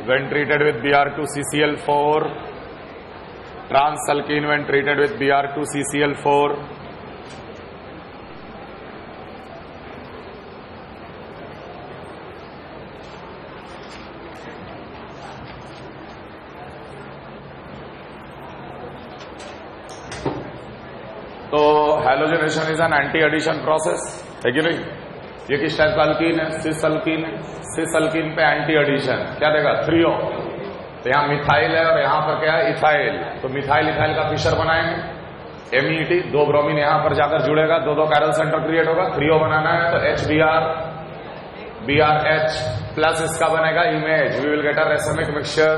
when treated with Br2CCl4, trans alkene when treated with Br2CCl4, तो halogenation is an anti addition process है कि नहीं। ये किस टाइप का अल्कीन है? सिस अल्कीन है। सिस अल्कीन पे एंटी एडिशन क्या देगा? 3O। तो यहां मिथाइल है और यहां पर क्या है? इथाइल। तो मिथाइल इथाइल का फिशर बनाएंगे, MET, 2 ब्रोमीन यहां पर जाकर जुड़ेगा, 2 कैरल सेंटर क्रिएट होगा, 3O बनाना है तो HBr BrH प्लस इसका बनेगा image, we will get a racemic mixture.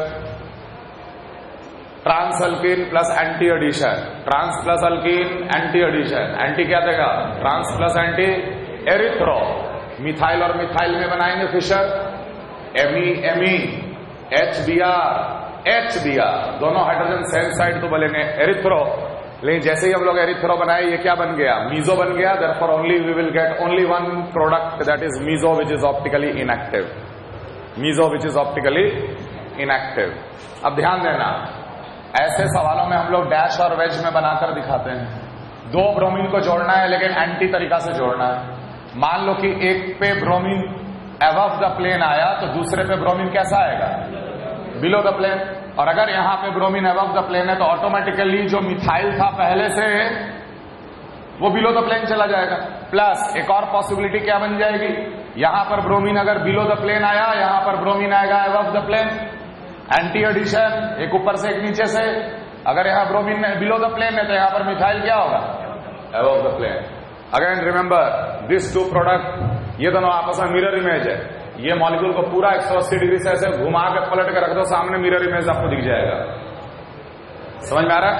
Trans alkene plus anti addition, trans plus alkene anti addition, anti क्या देगा? Trans plus anti erythro. Methyl और मिथाइल में बनाएंगे फिशर, ME HBr, दोनों हाइड्रोजन सेम साइड तो बोलेंगे एरिथ्रो। लेकिन जैसे ही हम लोग एरिथ्रो बनाए ये क्या बन गया? मीजो बन गया। Therefore only we will get only one product that is meso which is optically inactive, meso which is optically inactive. अब ध्यान देना, ऐसे सवालों में हम लोग डैश और वेज में बनाकर दिखाते हैं। 2 ब्रोमीन को जोड़ना है लेकिन एंटी तरीका से जोड़ना है। मान लो कि एक पे ब्रोमीन अबव द प्लेन आया तो दूसरे पे ब्रोमीन कैसा आएगा? Below the plane. और अगर यहां पे ब्रोमीन अबव द प्लेन है तो ऑटोमेटिकली जो मिथाइल था पहले से वो बिलो द प्लेन चला जाएगा। प्लस एक और पॉसिबिलिटी क्या बन जाएगी? यहां पर ब्रोमीन अगर बिलो द प्लेन आया, यहां पर ब्रोमीन आएगा above the plane, anti addition, एक ऊपर से एक नीचे से। अगर यहां ब्रोमीन बिलो द प्लेन है तो यहां पर मिथाइल क्या होगा? Above the plane. Again remember this 2 product, ये दोनों आपस में मिरर इमेज है। ये मॉलिक्यूल को पूरा 180 डिग्री से ऐसे घुमा के पलट के रख दो, सामने मिरर इमेज आपको दिख जाएगा। समझ में आ रहा है?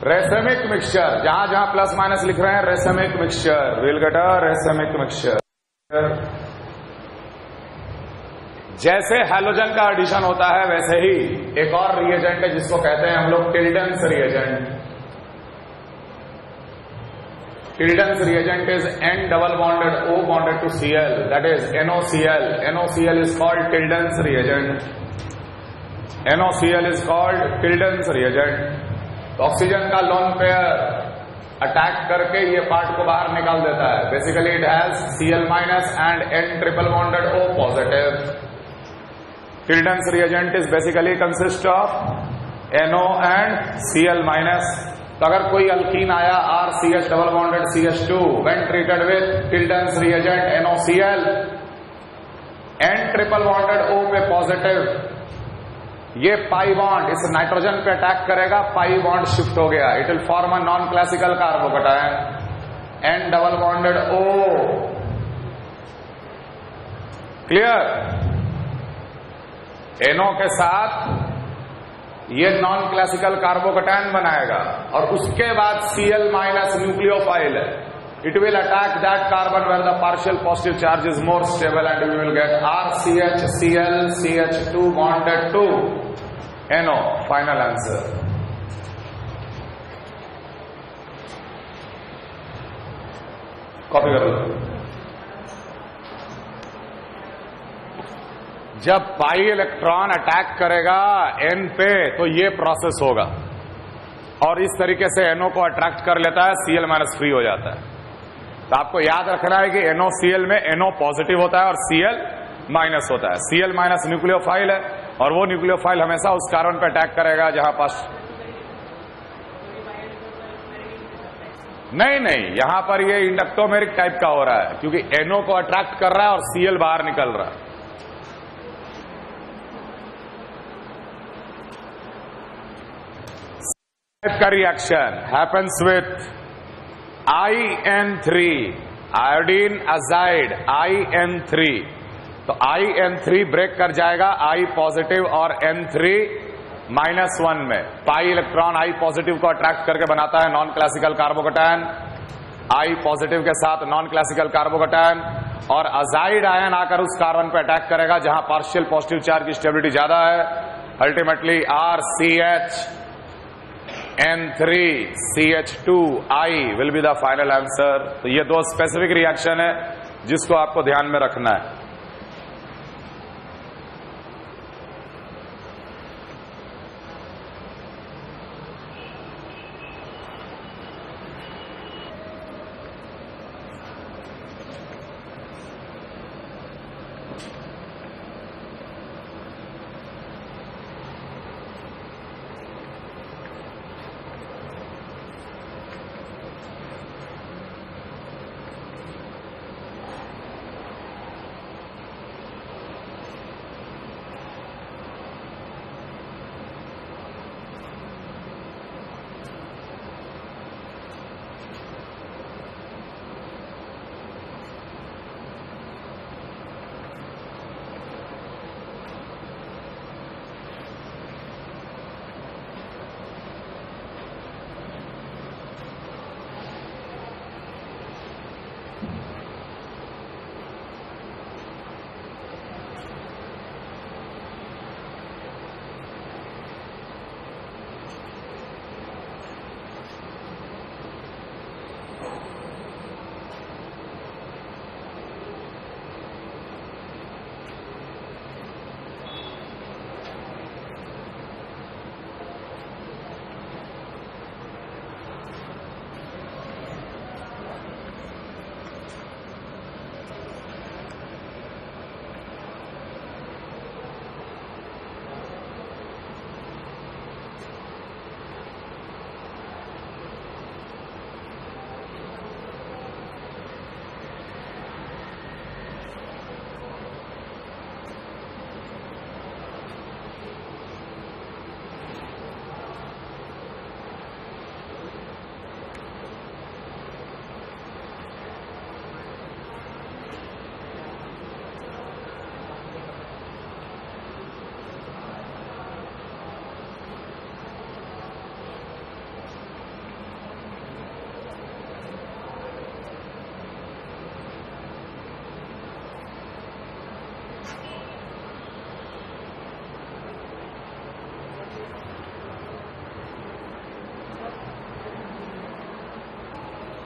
रेसमिक मिक्सचर, जहां जहां प्लस माइनस लिख रहे हैं racemic mixture, will get a racemic mixture. जैसे हैलोजन का एडिशन होता है वैसे ही एक और रिएजेंट है जिसको कहते हैं हम लोग Tilden's reagent. Tilden's reagent is N double bonded O bonded to Cl, that is NOCl. NOCl is called Tilden's reagent. NOCl is called Tilden's reagent. तो ऑक्सीजन का लोन पेयर अटैक करके ये पार्ट को बाहर निकाल देता है। Basically it has Cl minus and N triple bonded O positive. Tilden's reagent is basically consist of NO and Cl minus. तो अगर कोई अल्कीन आया RCH double bonded CH2 when treated with Tilden's reagent NOCl, N triple bonded O पे positive, ये pi bond इस nitrogen पे attack करेगा, pi bond shift हो गया, it will form a non classical carbocation N double bonded O। Clear? NO के साथ ये नॉन क्लासिकल कार्बोकैटायन बनाएगा और उसके बाद Cl माइनस न्यूक्लियोफाइल है, it will attack that carbon where the partial positive charge is more stable and we will get RCH Cl CH2 bonded to NO। Final answer. Copy कर लो। जब pi electron attack करेगा N पे तो ये process होगा और इस तरीके से NO को अट्रैक्ट कर लेता है, Cl माइनस फ्री हो जाता है। तो आपको याद रखना है कि NOCl में NO पॉजिटिव होता है और Cl माइनस होता है। Cl माइनस न्यूक्लियोफाइल है और वो न्यूक्लियोफाइल हमेशा उस कार्बन पे अटैक करेगा जहां पास नहीं, यहां पर ये इंडक्टोमेरिक टाइप का हो रहा है क्योंकि NO को अट्रैक्ट कर रहा है और Cl बाहर निकल रहा है। का reaction happens with IN3, iodine azide IN3। तो IN3 ब्रेक कर जाएगा I पॉजिटिव और N3 -1 में। पाई इलेक्ट्रॉन I पॉजिटिव को अट्रैक्ट करके बनाता है non classical carbocation, I positive के साथ नॉन क्लासिकल कार्बोकैटायन, और अजाइड आयन आकर उस कार्बन पर अटैक करेगा जहां पार्शियल पॉजिटिव चार्ज की स्टेबिलिटी ज्यादा है। Ultimately RCH N3CH2I will be the final answer। तो ये 2 स्पेसिफिक रिएक्शन है जिसको आपको ध्यान में रखना है।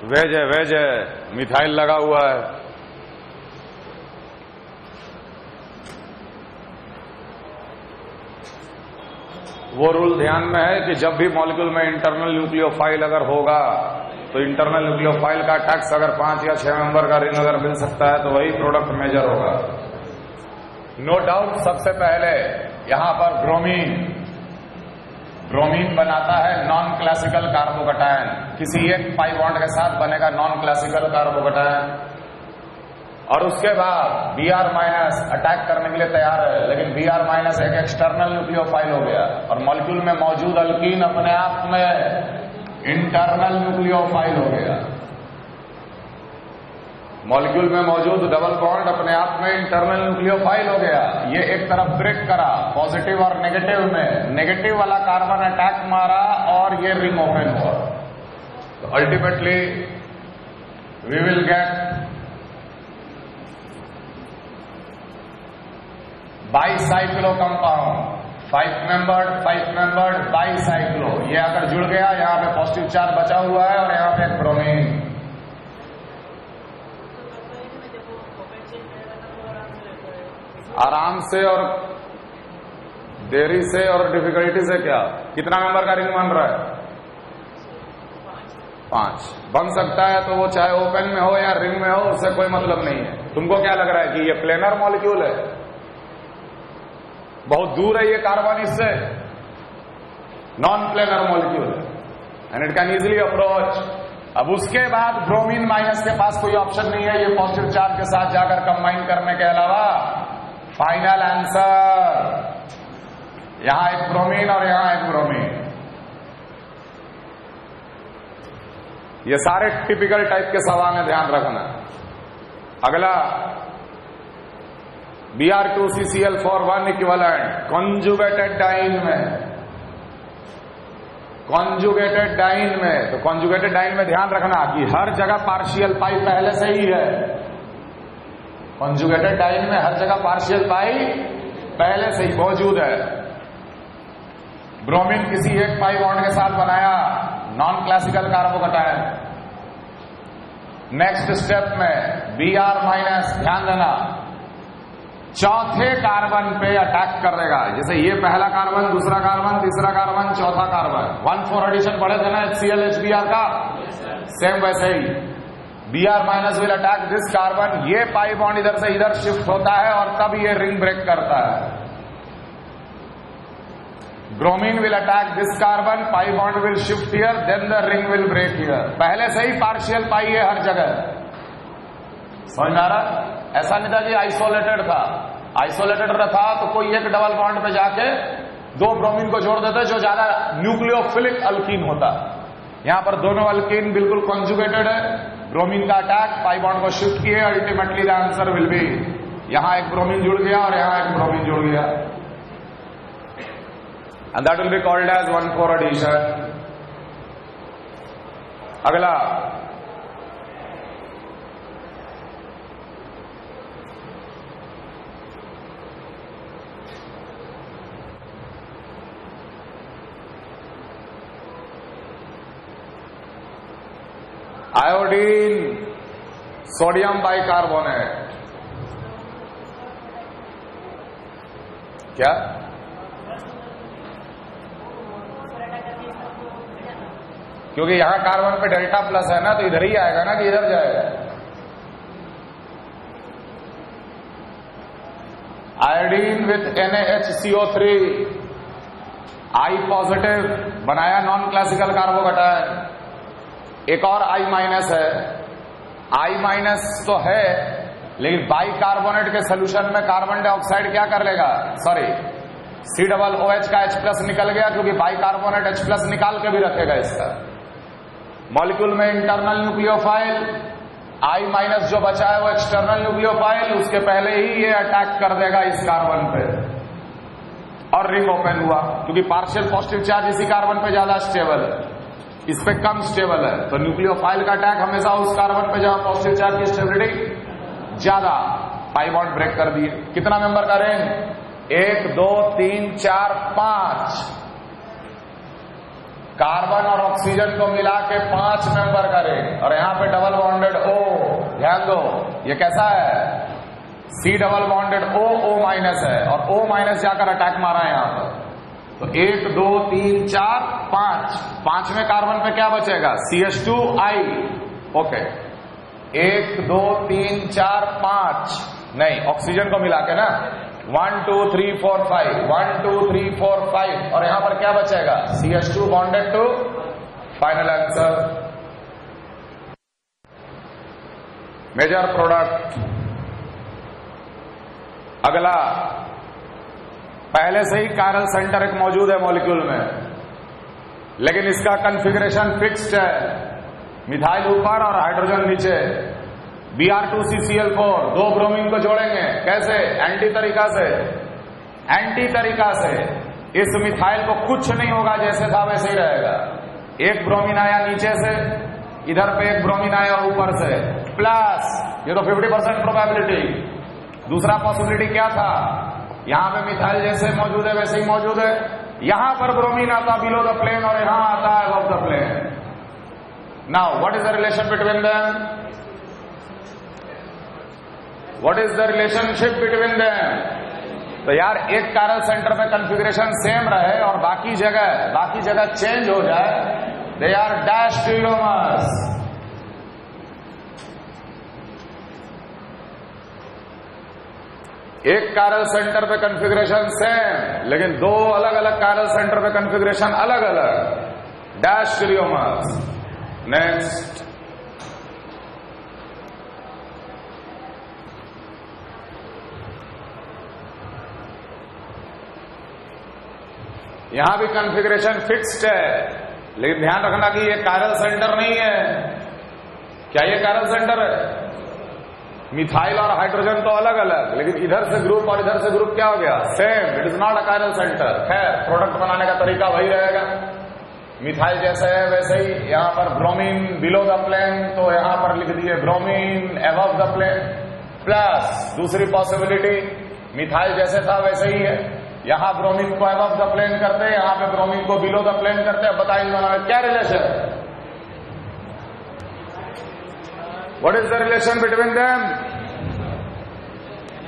वेज है, मिथाइल लगा हुआ है। वो रूल ध्यान में है कि जब भी मॉलिक्यूल में इंटरनल न्यूक्लियोफाइल अगर होगा तो इंटरनल न्यूक्लियोफाइल का टैक्स अगर 5 या 6 मेंबर का रिंग अगर मिल सकता है तो वही प्रोडक्ट मेजर होगा। नो डाउट सबसे पहले यहां पर ब्रोमीन बनाता है नॉन क्लासिकल कार्बोकटायन, किसी एक पाई बॉन्ड के साथ बनेगा नॉन क्लासिकल कार्बोकटायन, और उसके बाद Br- अटैक करने के लिए तैयार है, लेकिन Br- एक एक्सटर्नल न्यूक्लियोफाइल हो गया और मॉलिक्यूल में मौजूद अल्कीन अपने आप में इंटरनल न्यूक्लियोफाइल हो गया। मॉलिक्यूल में मौजूद डबल बॉन्ड अपने आप में इंटरनल न्यूक्लियोफाइल हो गया। ये एक तरफ ब्रेक करा पॉजिटिव और नेगेटिव में, नेगेटिव वाला कार्बन अटैक मारा और ये रिंग ओपन हुआ। तो ultimately we will get bicyclo compound, 5 membered bicyclo. ये अगर जुड़ गया, यहां पे पॉजिटिव चार्ज बचा हुआ है और यहां पे ब्रोमीन। आराम से और देरी से और डिफिकल्टी से क्या, कितना मेंबर का रिंग बन रहा है? 5 बन सकता है, तो वो चाहे ओपन में हो या रिंग में हो, उससे कोई मतलब नहीं है। तुमको क्या लग रहा है कि ये प्लेनर मॉलिक्यूल है? बहुत दूर है ये कार्बन इससे, नॉन प्लेनर मॉलिक्यूल है and it can easily approach. अब उसके बाद ब्रोमीन माइनस के पास कोई ऑप्शन नहीं है ये पॉजिटिव चार्ज के साथ जाकर कंबाइन करने के अलावा। फाइनल आंसर, यहां एक ब्रोमीन और यहां एक ब्रोमीन। ये सारे टिपिकल टाइप के सवाल है, ध्यान रखना। अगला Br2CCl4 इक्विवेलेंट कॉन्जुगेटेड डाइन में, कॉन्जुगेटेड डाइन में। तो कॉन्जुगेटेड डाइन में ध्यान रखना कि हर जगह पार्शियल पाई पहले से ही है। कॉन्जुगेटेड डाइन में हर जगह पार्शियल पाई पहले से ही मौजूद है। ब्रोमीन किसी एक पाई बॉन्ड के साथ बनाया non classical carbocation. Next step में Br- ध्यान देना, चौथे कार्बन पे अटैक करेगा। जैसे ये पहला कार्बन, दूसरा कार्बन, तीसरा कार्बन, चौथा कार्बन। 1,4 एडिशन पढ़े थे ना HCl HBr का, सेम वैसे ही Br- will attack this carbon. ये पाई बॉन्ड इधर से इधर शिफ्ट होता है और तब ये रिंग ब्रेक करता है। Bromine will attack this carbon, pi bond will shift here, then the ring will break here. पहले से ही पार्शियल पाई है हर जगह, समझ में आ रहा? ऐसा नहीं था कि आइसोलेटेड था। आइसोलेटेड था तो कोई एक डबल बॉन्ड पे जाके 2 ब्रोमीन को जोड़ देते जो ज्यादा न्यूक्लियोफिलिक अल्कीन होता। यहां पर दोनों अल्कीन बिल्कुल कॉन्जुगेटेड है। ब्रोमीन का अटैक पाई बॉन्ड को शिफ्ट किए, ultimately the answer will B, यहां एक ब्रोमीन जुड़ गया और यहां एक ब्रोमीन जुड़ गया, and that will be called as 1,4 addition. अगला आयोडीन सोडियम बाइकार्बोनेट। क्या? क्योंकि यहां कार्बन पे डेल्टा प्लस है ना, तो इधर ही आएगा ना कि इधर जाएगा? Iodine with NaHCO3, I positive बनाया नॉन क्लासिकल कार्बोकटायन। एक और I- है। I- तो है, लेकिन बाइकार्बोनेट के सोल्यूशन में कार्बन डाइऑक्साइड क्या कर लेगा? सॉरी, COOH का H+ निकल गया, क्योंकि बाइकार्बोनेट H+ निकाल के भी रखेगा इसका। मॉलिक्यूल में इंटरनल न्यूक्लियोफाइल, I- जो बचा है वो एक्सटर्नल न्यूक्लियोफाइल, उसके पहले ही ये अटैक कर देगा इस कार्बन पे और रिंग ओपन हुआ। क्योंकि पार्शियल पॉजिटिव चार्ज इसी कार्बन पे ज्यादा स्टेबल है, इस पे कम स्टेबल है, तो न्यूक्लियोफाइल का अटैक हमेशा उस कार्बन पे जहां पॉजिटिव चार्ज की स्टेबिलिटी ज्यादा। पाई बॉन्ड ब्रेक कर दिए। कितना मेंबर का रिंग? 1 2 3 4 5। कार्बन और ऑक्सीजन को मिला के 5 मेंबर का रिंग, और यहां पे डबल बॉन्डेड O, ध्यान दो ये कैसा है, C double bonded O, O minus है, और O माइनस जाकर अटैक मारा है यहां पर। तो 1 2 3 4 5, 5वें कार्बन पे क्या बचेगा, CH2I, ओके। 1 2 3 4 5, नहीं ऑक्सीजन को मिला के ना, 1 2 3 4 5, 1 2 3 4 5, और यहां पर क्या बचेगा, CH2 bonded to, final answer major product. अगला, पहले से ही कायरल सेंटर एक मौजूद है मॉलिक्यूल में, लेकिन इसका कॉन्फ़िगरेशन फिक्स्ड है, मिथाइल ऊपर और हाइड्रोजन नीचे। Br2CCl4, 2 ब्रोमीन को जोड़ेंगे, कैसे, एंटी तरीका से। एंटी तरीका से इस मिथाइल को कुछ नहीं होगा, जैसे था वैसे ही रहेगा। एक ब्रोमीन आया नीचे से, इधर पे एक ब्रोमीन आया ऊपर से, प्लस ये तो 50% प्रोबेबिलिटी। दूसरा पॉसिबिलिटी क्या था, यहां पे मिथाइल जैसे मौजूद है वैसे ही मौजूद है, यहां पर ब्रोमीन आता बिलो द प्लेन और यहां आता है above the plane. Now what is the relation between them, what is the relationship between them. तो यार एक कायरल सेंटर में कॉन्फ़िगरेशन सेम रहे और बाकी जगह चेंज हो जाए, दे आर डैश टेलोमर्स। एक कायरल सेंटर पे कॉन्फ़िगरेशन सेम, लेकिन 2 अलग अलग कायरल सेंटर पे कॉन्फ़िगरेशन अलग अलग, डैश टेलोमर्स। नेक्स्ट, यहां भी कॉन्फ़िगरेशन फिक्स्ड है, लेकिन ध्यान रखना कि ये कायरल सेंटर नहीं है। क्या ये कायरल सेंटर है, मिथाइल और हाइड्रोजन तो अलग अलग, लेकिन इधर से ग्रुप और इधर से ग्रुप क्या हो गया, same, it is not a chiral centre. खैर प्रोडक्ट बनाने का तरीका वही रहेगा, मिथाइल जैसे है वैसे ही। यहां पर ब्रोमीन बिलो द प्लेन, तो यहां पर लिख दिए bromine above the plane, plus दूसरी पॉसिबिलिटी मिथाइल जैसे था वैसे ही है, यहां ब्रोमीन को अबव द प्लेन करते, यहां पे ब्रोमीन को बिलो द प्लेन करते। अब बताइए दोनों में क्या रिलेशन है, what is the relation between them.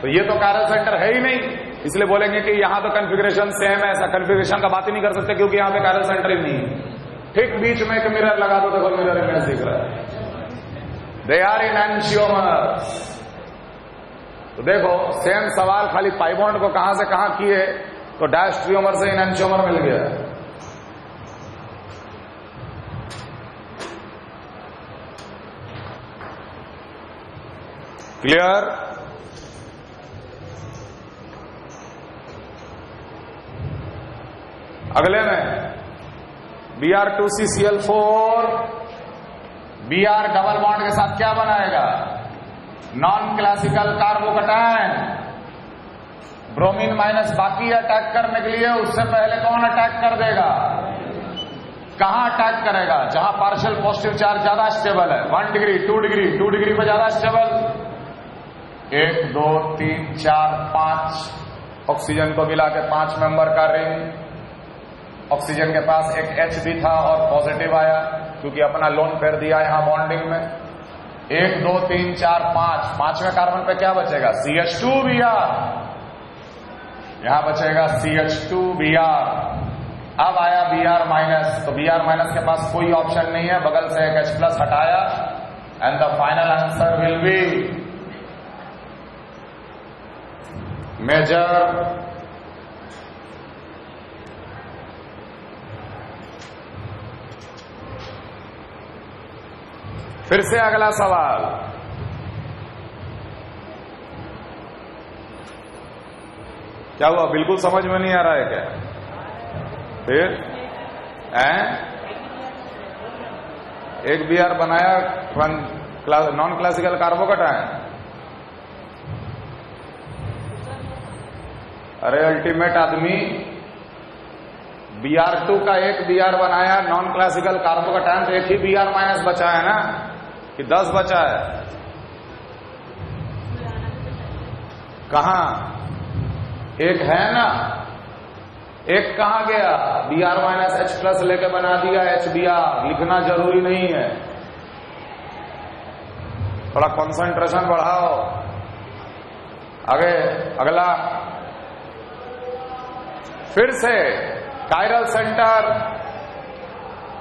तो ये तो कायरल सेंटर है ही नहीं, इसलिए बोलेंगे कि यहां तो कॉन्फ़िगरेशन सेम है, ऐसा कॉन्फ़िगरेशन का बात ही नहीं कर सकते क्योंकि यहां पे कायरल सेंटर ही नहीं है। ठीक बीच में एक मिरर लगा दो, देखो मिरर इमेज दिख रहा है, दे आर इनैंशियोमर्स। तो देखो सेम सवाल, खाली पाई बॉन्ड को कहां से कहां किए, तो डैश ट्रियोमर से इनैंशियोमर मिल गया। क्लियर। अगले में Br2CCl4, Br डबल बॉन्ड के साथ क्या बनाएगा, non classical carbocation. Bromine minus बाकी अटैक करने के लिए उससे पहले कौन अटैक कर देगा, कहां अटैक करेगा, जहां पार्शियल पॉजिटिव चार्ज ज्यादा स्टेबल है, 1 डिग्री 2 डिग्री 2 डिग्री पर ज्यादा स्टेबल। 1 2 3 4 5, ऑक्सीजन को मिला के 5 मेंबर का रिंग। ऑक्सीजन के पास एक H भी था और पॉजिटिव आया क्योंकि अपना लोन पेयर दिया यहां बॉन्डिंग में। 1 2 3 4 5, 5वें कार्बन पे क्या बचेगा, CH2Br, यहां बचेगा CH2Br। अब आया Br माइनस, तो Br माइनस के पास कोई ऑप्शन नहीं है, बगल से एक H प्लस हटाया, and the final answer will be major फिर से अगला सवाल, क्या हुआ, बिल्कुल समझ में नहीं आ रहा है क्या, फिर एक Br बनाया नॉन क्लासिकल कार्बोकटायन। अरे अल्टीमेट आदमी, Br2 का एक Br बनाया नॉन क्लासिकल कार्बोकटायन, तो एक ही Br माइनस बचा है ना, कि 10 बचा है, कहां, एक है ना, एक कहां गया, Br माइनस H प्लस लेके बना दिया HBr, लिखना जरूरी नहीं है। थोड़ा कंसंट्रेशन बढ़ाओ। आगे अगला, फिर से कायरल सेंटर।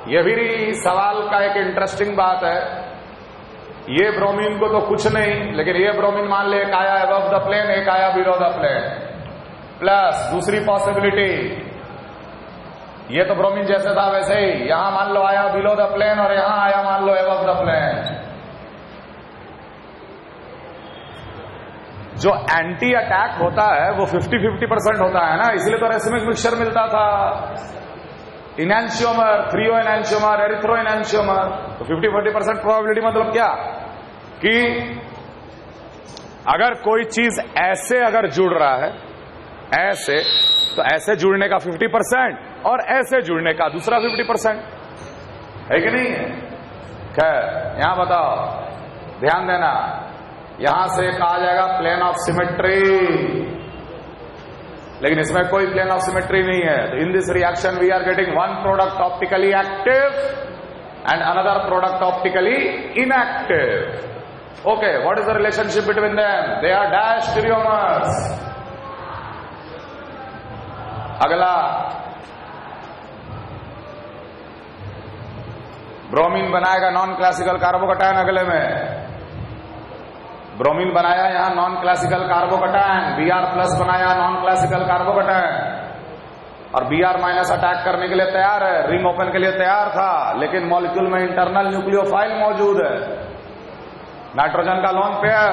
यह भी सवाल का एक इंटरेस्टिंग बात है। ये ब्रोमीन को तो कुछ नहीं, लेकिन ये ब्रोमीन मान ले एक आया अबव द प्लेन, एक आया बिलो द प्लेन। प्लस दूसरी पॉसिबिलिटी, ये तो ब्रोमीन जैसे था वैसे ही, यहां मान लो आया बिलो द प्लेन और यहां आया मान लो अबव द प्लेन। जो एंटी अटैक होता है वो 50-50% होता है ना, इसलिए तो रेसिमिक मिक्सचर मिलता था। इनैंशियोमर, थ्रियो इनैंशियोमर, एरिथ्रो इनैंशियोमर। तो 50-40% प्रोबेबिलिटी मतलब क्या कि अगर कोई चीज ऐसे अगर जुड़ रहा है ऐसे, तो ऐसे जुड़ने का 50% और ऐसे जुड़ने का दूसरा 50% है कि नहीं है? खैर यहां बताओ, ध्यान देना, यहां से एक आ जाएगा प्लेन ऑफ सिमेट्री, लेकिन इसमें कोई प्लेन ऑफ सिमेट्री नहीं है। तो in this reaction we are getting one product optically active and another product optically inactive. Okay, what is the relationship between them? They are dash stereomers. अगला, bromine बनाएगा non classical carbocation. अगले में bromine बनाया यहां non classical carbocation, Br plus बनाया non classical carbocation, और Br minus attack करने के लिए तैयार है, रिंग ओपन के लिए तैयार था, लेकिन मॉलिक्यूल में इंटरनल न्यूक्लियोफाइल मौजूद है, नाइट्रोजन का लोन पेयर।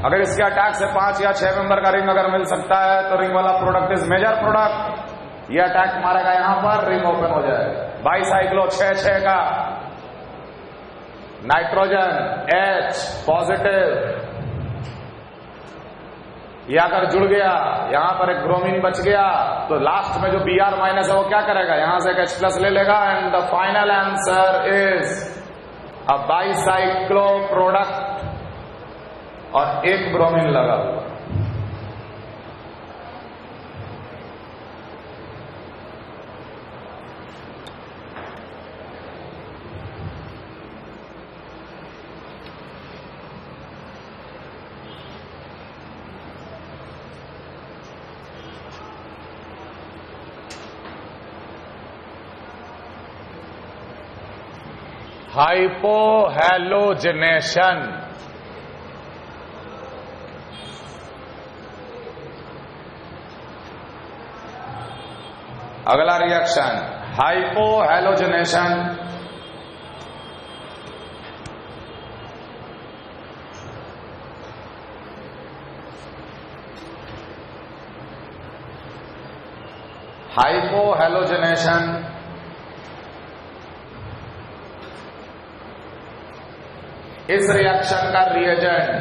अगर इसके अटैक से 5 या 6 मेंबर का रिंग अगर मिल सकता है तो रिंग वाला प्रोडक्ट इज मेजर प्रोडक्ट। ये अटैक मारेगा यहां पर, रिंग ओपन हो जाएगा। बाईसाइक्लो 6-6 का नाइट्रोजन H पॉजिटिव, ये अगर जुड़ गया, यहां पर एक ब्रोमीन बच गया, तो लास्ट में जो Br माइनस है वो क्या करेगा, यहां से एक H प्लस ले लेगा and the final answer is a bicyclo product और एक ब्रोमीन लगा हुआ। हाइपोहैलोजिनेशन। अगला रिएक्शन हाइपोहैलोजिनेशन। हाइपोहैलोजिनेशन इस रिएक्शन का रिएजेंट,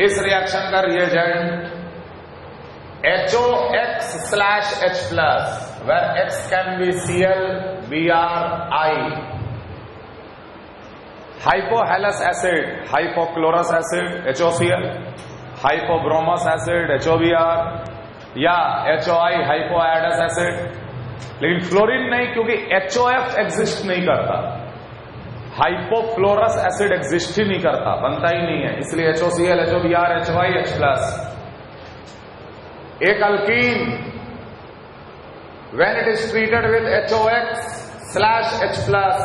इस रिएक्शन का reagent HOX/H plus, where X can be Cl, Br, I. Hypohalous acid, hypochlorous acid, HOCl, hypobromous acid, HOBr, या HOI, hypoiodous acid। लेकिन फ्लोरीन नहीं, क्योंकि HOF एग्जिस्ट नहीं करता, हाइपोफ्लोरस एसिड एग्जिस्ट ही नहीं करता, बनता ही नहीं है, इसलिए HOCl, HOBr, HOI, H plus. एक alkene when it is treated with HOX/H plus,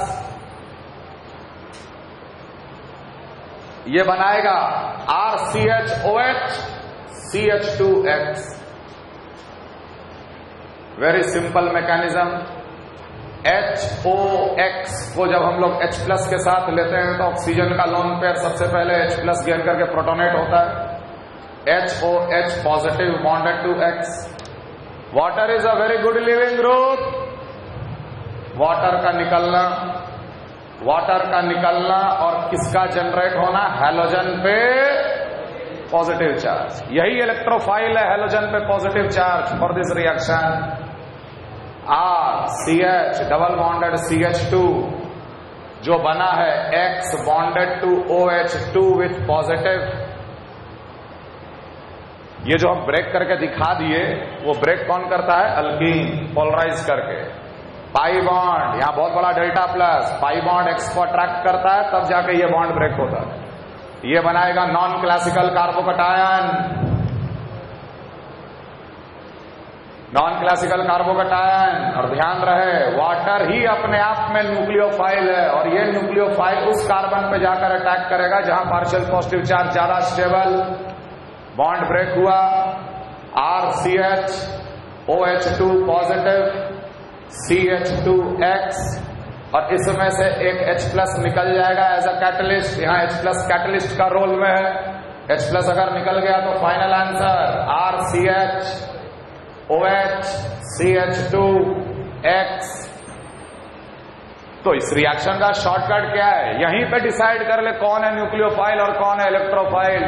ये बनाएगा RCHOH CH2X। Very simple mechanism. HOX को जब हम लोग H प्लस के साथ लेते हैं तो ऑक्सीजन का लोन पेयर सबसे पहले H प्लस गेन करके प्रोटोनेट होता है, HOH positive bonded to X। Water is a very good leaving group. Water का निकलना और किसका जनरेट होना, हैलोजन पे पॉजिटिव चार्ज। यही इलेक्ट्रोफाइल है, हैलोजन पे positive charge for this reaction. RCH double bonded CH2 जो बना है X bonded to OH2 with positive, ये जो हम ब्रेक करके दिखा दिए, वो ब्रेक कौन करता है? अल्कीन, पोलराइज करके। पाई बॉन्ड, यहां बहुत बड़ा delta plus, pi bond x को अट्रैक्ट करता है, तब जाके ये बॉन्ड ब्रेक होता है। ये बनाएगा non classical carbocation. Non classical carbocation, और ध्यान रहे वाटर ही अपने आप में न्यूक्लियोफाइल है, और ये न्यूक्लियोफाइल उस कार्बन पे जाकर अटैक करेगा जहां पार्शियल पॉजिटिव चार्ज ज्यादा स्टेबल, बॉन्ड ब्रेक हुआ, RCH OH2 पॉजिटिव, CH2X, और इसमें से एक H+ निकल जाएगा एज अ कैटलिस्ट। यहां H+ कैटलिस्ट का रोल में है। H+ अगर निकल गया तो final answer RCH OH CH2X। तो इस रिएक्शन का शॉर्टकट क्या है? यहीं पे डिसाइड कर ले कौन है न्यूक्लियोफाइल और कौन है इलेक्ट्रोफाइल।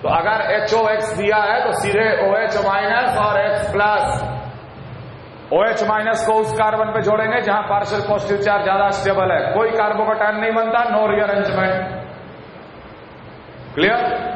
तो अगर HOX दिया है तो सीधे OH- और X+। OH- को उस कार्बन पे जोड़ेंगे जहां पार्शियल पॉजिटिव चार्ज ज्यादा स्टेबल है। कोई कार्बोकटायन नहीं बनता, नो रीअरेंजमेंट। क्लियर?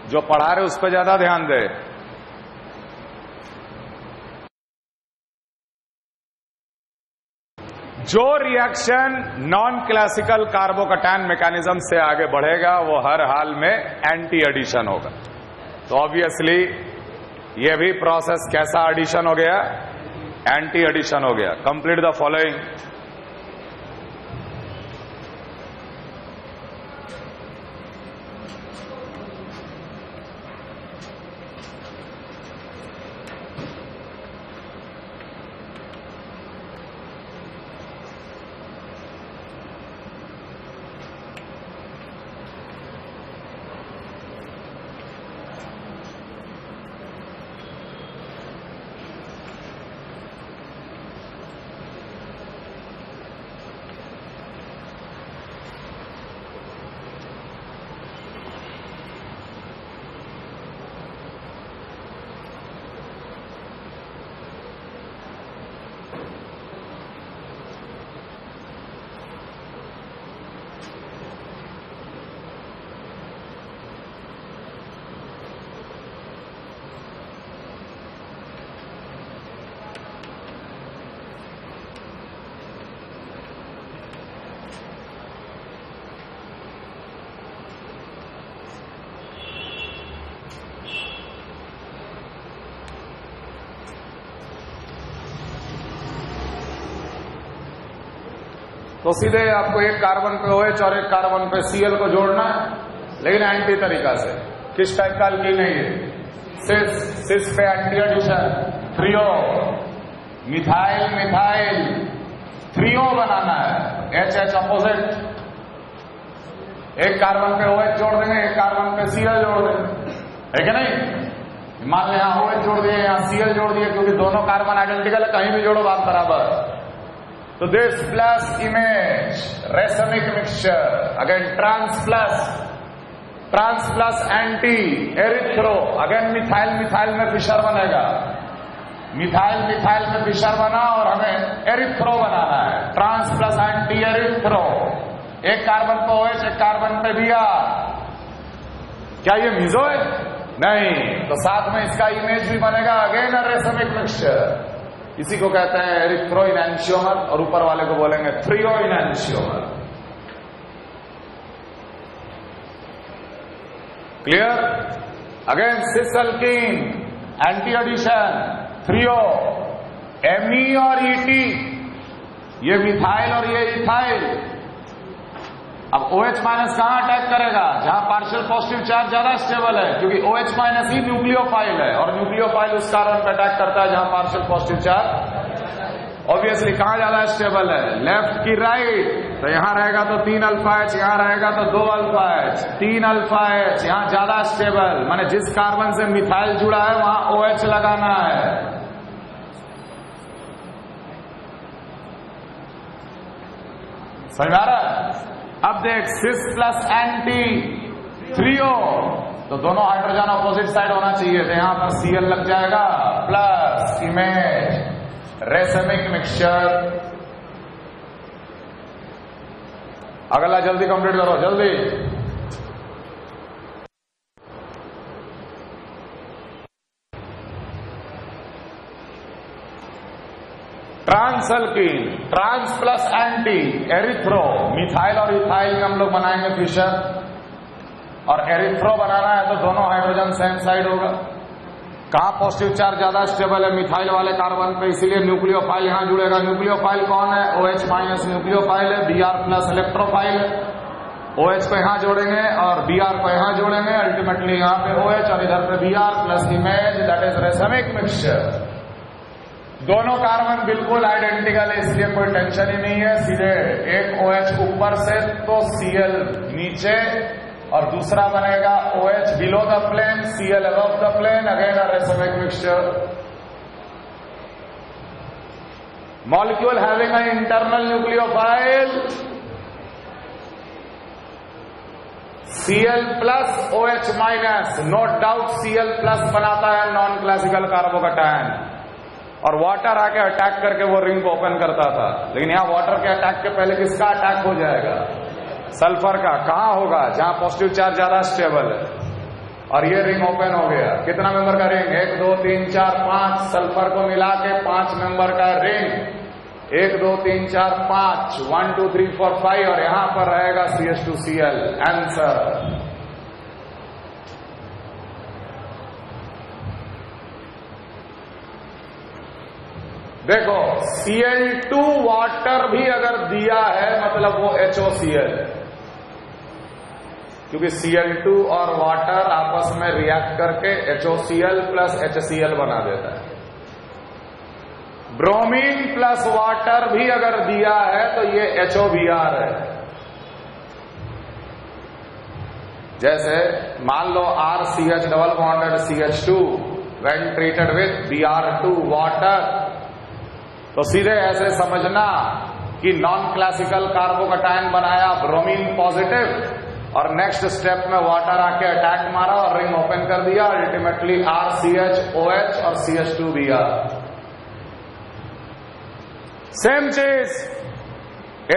जो पढ़ा रहे उस पर ज्यादा ध्यान दे। जो reaction non classical carbocation mechanism से आगे बढ़ेगा वो हर हाल में एंटी एडिशन होगा। तो ऑब्वियसली ये भी प्रोसेस कैसा एडिशन हो गया? एंटी एडिशन हो गया। Complete the following. तो सीधे आपको एक कार्बन पे OH और एक कार्बन पे Cl को जोड़ना है, लेकिन एंटी तरीका से। किस टाइप का अल्कीन है ये? सिस पे anti addition, threo, methyl methyl threo बनाना है। HH अपोजिट, एक कार्बन पे OH जोड़ देंगे, एक कार्बन पे Cl जोड़ देंगे, है कि नहीं? मान लें यहां OH जोड़ दिए, यहां Cl जोड़ दिए, क्योंकि दोनों कार्बन आइडेंटिकल है, कहीं भी जोड़ो बात बराबर। So this plus image, racemic mixture, again trans plus anti, erythro, again methyl methyl में फिशर बनेगा, मिथाइल मिथाइल में फिशर बना और हमें एरिथ्रो बनाना है। ट्रांस प्लस एंटी एरिथ्रो, एक कार्बन पे OH, एक कार्बन पे Br। क्या ये मीजो है? नहीं। तो साथ में इसका इमेज भी बनेगा, अगेन रेसमिक मिक्सचर। इसी को कहते हैं एरिथ्रो इनैंशियोमर, और ऊपर वाले को बोलेंगे threo enantiomer. Clear? Again cis alkene, anti addition, threo, Me और Et, ये मिथाइल और ये इथाइल। अब OH- कहां अटैक करेगा? जहां पार्शियल पॉजिटिव चार्ज ज्यादा स्टेबल है, क्योंकि OH- ही न्यूक्लियोफाइल है, और न्यूक्लियोफाइल उस कार्बन पर अटैक करता है जहां पार्शियल पॉजिटिव चार्ज ऑब्वियसली कहां ज्यादा स्टेबल है? लेफ्ट की राइट? तो यहां रहेगा तो 3 अल्फा H, यहां रहेगा तो 2 अल्फा H, 3 अल्फा H, यहां ज्यादा स्टेबल, माने जिस कार्बन से मिथाइल जुड़ा है वहां OH लगाना है। समझ आ रहा है? अब देख सिस प्लस एंटी 3O, तो दोनों हाइड्रोजन अपोजिट साइड होना चाहिए, तो यहां पर Cl लग जाएगा प्लस इमेज रेसमिक मिक्सचर। अगला जल्दी कंप्लीट करो, जल्दी। Trans alkene, trans plus anti erythro, methyl और इथाइल में हम लोग बनाएंगे फिशर, और एरिथ्रो बनाना है तो दोनों हाइड्रोजन सेम साइड होगा। कहां पॉजिटिव चार्ज ज्यादा स्टेबल है? मिथाइल वाले कार्बन पे, इसीलिए न्यूक्लियोफाइल यहां जुड़ेगा। न्यूक्लियोफाइल कौन है? OH माइनस न्यूक्लियोफाइल है, Br प्लस इलेक्ट्रोफाइल है। OH को यहां जोड़ेंगे और Br को यहां जोड़ेंगे, अल्टीमेटली यहां पे OH और इधर पे Br plus image, that is racemic mixture. दोनों कार्बन बिल्कुल आइडेंटिकल है, इसलिए कोई टेंशन ही नहीं है। सीधे एक OH ऊपर से तो Cl नीचे, और दूसरा बनेगा OH below the plane, Cl above the plane, again a racemic mixture. Molecule having an internal nucleophile Cl plus OH minus, no doubt Cl plus बनाता है नॉन क्लासिकल कार्बोकैटायन, और वाटर आके अटैक करके वो रिंग को open करता था। लेकिन यहां वाटर के अटैक के पहले किसका अटैक हो जाएगा? सल्फर का। कहां होगा? जहां पॉजिटिव चार्ज ज्यादा स्टेबल है, और ये रिंग ओपन हो गया। कितना मेंबर का रिंग? 1 2 3 4 5, सल्फर को मिला के 5 मेंबर का रिंग। 1 2 3 4 5, 1 2 3 4 5, और यहां पर रहेगा CH2Cl। आंसर। देखो Cl2 वाटर भी अगर दिया है मतलब वो HOCl, क्योंकि Cl2 और वाटर आपस में रिएक्ट करके HOCl प्लस HCl बना देता है। ब्रोमीन प्लस वाटर भी अगर दिया है तो ये HOBr है। जैसे मान लो RCH double bonded CH2 when treated with Br2 water, तो सीधे ऐसे समझना कि नॉन क्लासिकल कार्बोकैटायन बनाया ब्रोमीन पॉजिटिव, और नेक्स्ट स्टेप में वाटर आके अटैक मारा और रिंग ओपन कर दिया, अल्टीमेटली RCHOH और CH2Br। सेम चीज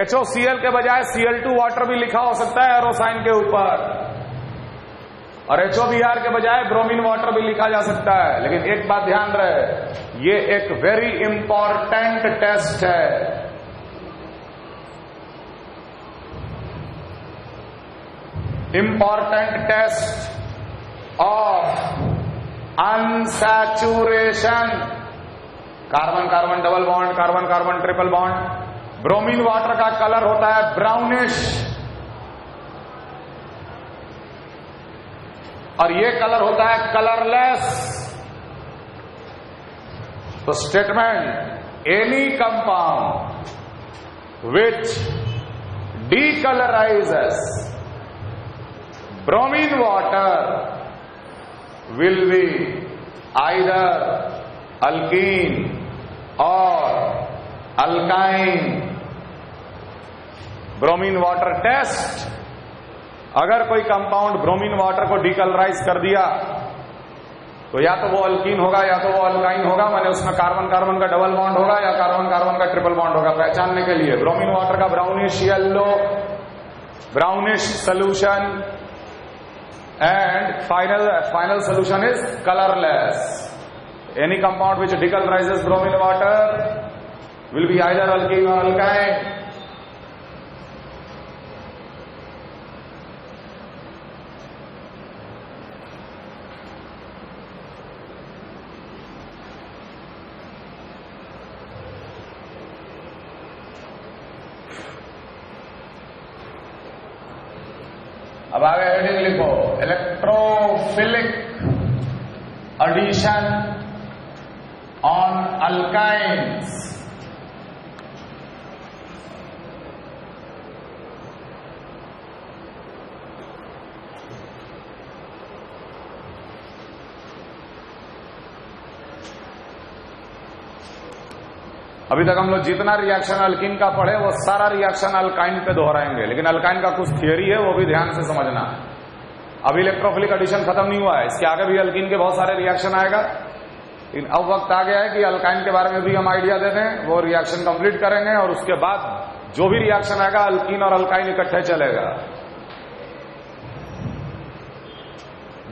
HOCl के बजाय Cl2 वाटर भी लिखा हो सकता है एरो साइन के ऊपर, और HOBr के बजाय ब्रोमीन वाटर भी लिखा जा सकता है। लेकिन एक बात ध्यान रहे, ये एक वेरी इंपॉर्टेंट टेस्ट है। Important test of unsaturation. Carbon carbon double bond, carbon carbon triple bond. Bromine water का कलर होता है ब्राउनिश, और ये कलर होता है कलरलेस। तो statement, any compound which decolorizes bromine water will be either alkene or alkyne. Bromine water test, अगर कोई कंपाउंड ब्रोमीन वाटर को डिकलराइज कर दिया तो या तो वो अल्कीन होगा या तो वो अल्काइन होगा, माने उसमें कार्बन कार्बन का डबल बॉन्ड होगा या कार्बन कार्बन का ट्रिपल बॉन्ड होगा। पहचानने के लिए ब्रोमीन वाटर का brownish yellow, brownish solution, and final solution is colourless. Any compound which decolourises bromine water will be either alkene और अल्काइन। अब आगे हेडिंग लिखो, इलेक्ट्रोफिलिक एडिशन ऑन अल्काइन्स। अभी तक हम लोग जितना रिएक्शन अल्कीन का पढ़े वो सारा रिएक्शन अल्काइन पे दोहराएंगे, लेकिन अल्काइन का कुछ थियरी है वो भी ध्यान से समझना। अभी इलेक्ट्रोफिलिक एडिशन खत्म नहीं हुआ है, इसके आगे भी अल्कीन के बहुत सारे रिएक्शन आएगा। लेकिन अब वक्त आ गया है कि अल्काइन के बारे में भी हम आइडिया दे दें, वो रिएक्शन कंप्लीट करेंगे और उसके बाद जो भी रिएक्शन आएगा अल्कीन और अल्काइन इकट्ठे चलेगा।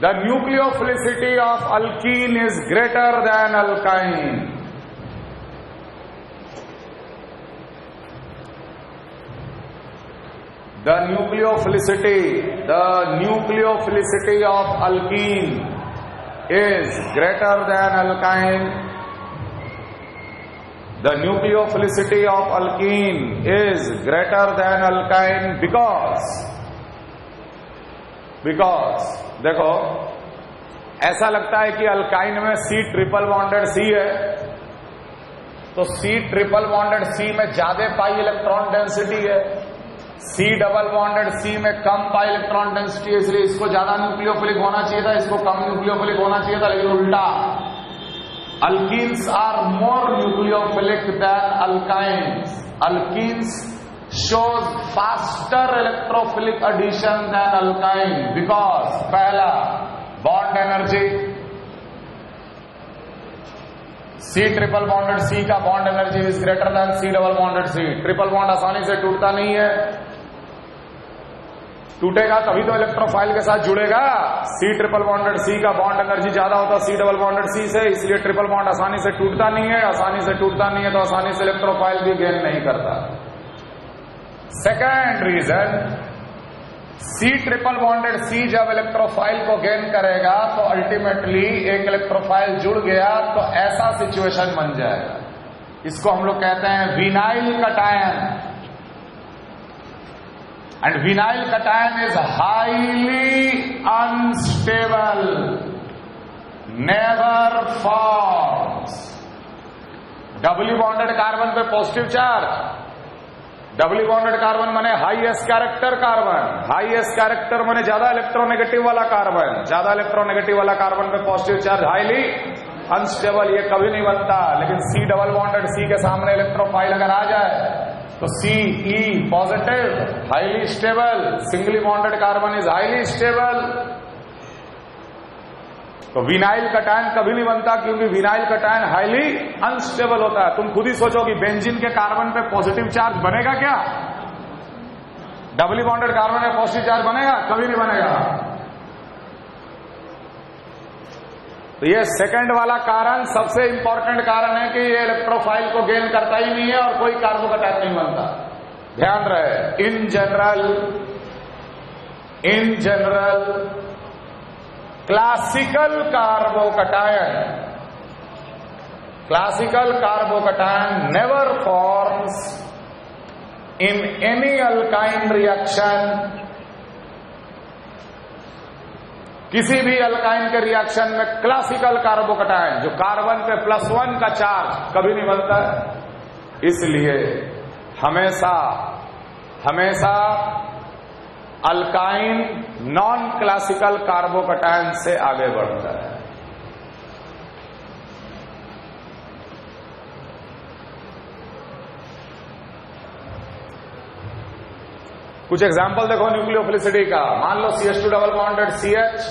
The nucleophilicity of alkene is greater than alkyne. The nucleophilicity of alkene is greater than alkyne. The nucleophilicity of alkene is greater than alkyne because देखो ऐसा लगता है कि अल्काइन में C ट्रिपल बॉन्डेड C है, तो C ट्रिपल बॉन्डेड C में ज्यादा पाई इलेक्ट्रॉन डेंसिटी है, C डबल बॉन्डेड C में कम पाई इलेक्ट्रॉन डेंसिटी है, इसलिए इसको ज्यादा न्यूक्लियोफिलिक होना चाहिए था, इसको कम न्यूक्लियोफिलिक होना चाहिए था। लेकिन उल्टा, alkenes are more nucleophilic than alkynes. Alkenes shows faster electrophilic addition than alkyne because पहला bond energy, C triple bonded C का bond energy is greater than C double bonded C। Triple bond आसानी से टूटता नहीं है, टूटेगा तभी तो इलेक्ट्रोफाइल के साथ जुड़ेगा। C ट्रिपल बॉन्डेड C का बॉन्ड एनर्जी ज्यादा होता C डबल बॉन्डेड C से, इसलिए ट्रिपल बॉन्ड आसानी से टूटता नहीं है। आसानी से टूटता नहीं है तो आसानी से इलेक्ट्रोफाइल भी गेन नहीं करता। Second reason, C triple bonded C जब इलेक्ट्रोफाइल को गेन करेगा तो अल्टीमेटली एक इलेक्ट्रोफाइल जुड़ गया तो ऐसा सिचुएशन बन जाएगा, इसको हम लोग कहते हैं vinyl cation. And vinyl cation is highly unstable, never forms. Doubly bonded carbon पे positive charge, doubly bonded carbon माने highest character carbon, highest character माने ज्यादा इलेक्ट्रोनेगेटिव वाला कार्बन, ज्यादा इलेक्ट्रोनेगेटिव वाला कार्बन पे पॉजिटिव चार्ज, हाईली अनस्टेबल, ये कभी नहीं बनता। लेकिन C डबल बॉन्डेड C के सामने इलेक्ट्रोफाइल अगर आ जाए तो C E positive, highly stable, singly bonded carbon is highly stable. तो विनाइल कटायन कभी नहीं बनता क्योंकि विनाइल कटायन हाईली अनस्टेबल होता है। तुम खुद ही सोचो कि बेंजीन के कार्बन पे पॉजिटिव चार्ज बनेगा क्या? डबली बॉन्डेड कार्बन में पॉजिटिव चार्ज बनेगा? कभी नहीं बनेगा। तो ये सेकंड वाला कारण सबसे इंपॉर्टेंट कारण है कि ये इलेक्ट्रोफाइल को गेन करता ही नहीं है और कोई कार्बोकटायन नहीं बनता। ध्यान रहे, in general classical carbocation never forms in any alkyne reaction. किसी भी अल्काइन के रिएक्शन में क्लासिकल कार्बोकटायन जो कार्बन पे +1 का चार्ज कभी नहीं बनता है। इसलिए हमेशा अल्काइन नॉन क्लासिकल कार्बोकटायन से आगे बढ़ता है। कुछ एग्जांपल देखो न्यूक्लियोफिलिसिटी का। मान लो CH2 double bonded CH,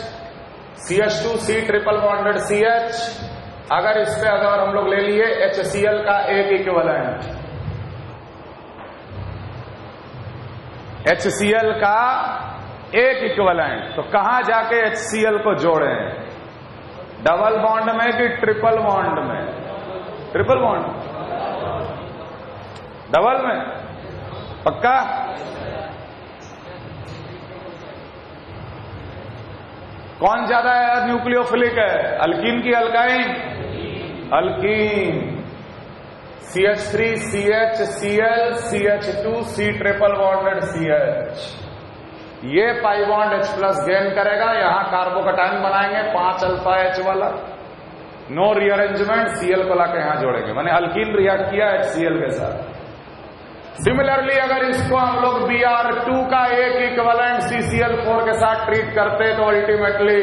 CH2 C triple bonded CH, अगर इस पे अगर हम लोग ले लिए HCl का एक इक्विवेलेंट, HCl का एक इक्विवेलेंट, तो कहां जाके HCl को जोड़ें? डबल बॉन्ड में कि ट्रिपल बॉन्ड में? ट्रिपल बॉन्ड, डबल में पक्का? कौन ज्यादा है न्यूक्लियोफिलिक है, अल्कीन की alkyne? Alkyne. CH3 CH Cl CH2 C triple bonded CH, ये पाई बॉन्ड H+ गेन करेगा, यहां कार्बोकटायन बनाएंगे 5 अल्फा H वाला, नो रीअरेंजमेंट, Cl को लाकर यहां जोड़ेंगे, माने अल्कीन रिएक्ट किया HCl के साथ। सिमिलरली अगर इसको हम लोग Br2 का एक इक्विवेलेंट CCl4 के साथ ट्रीट करते तो अल्टीमेटली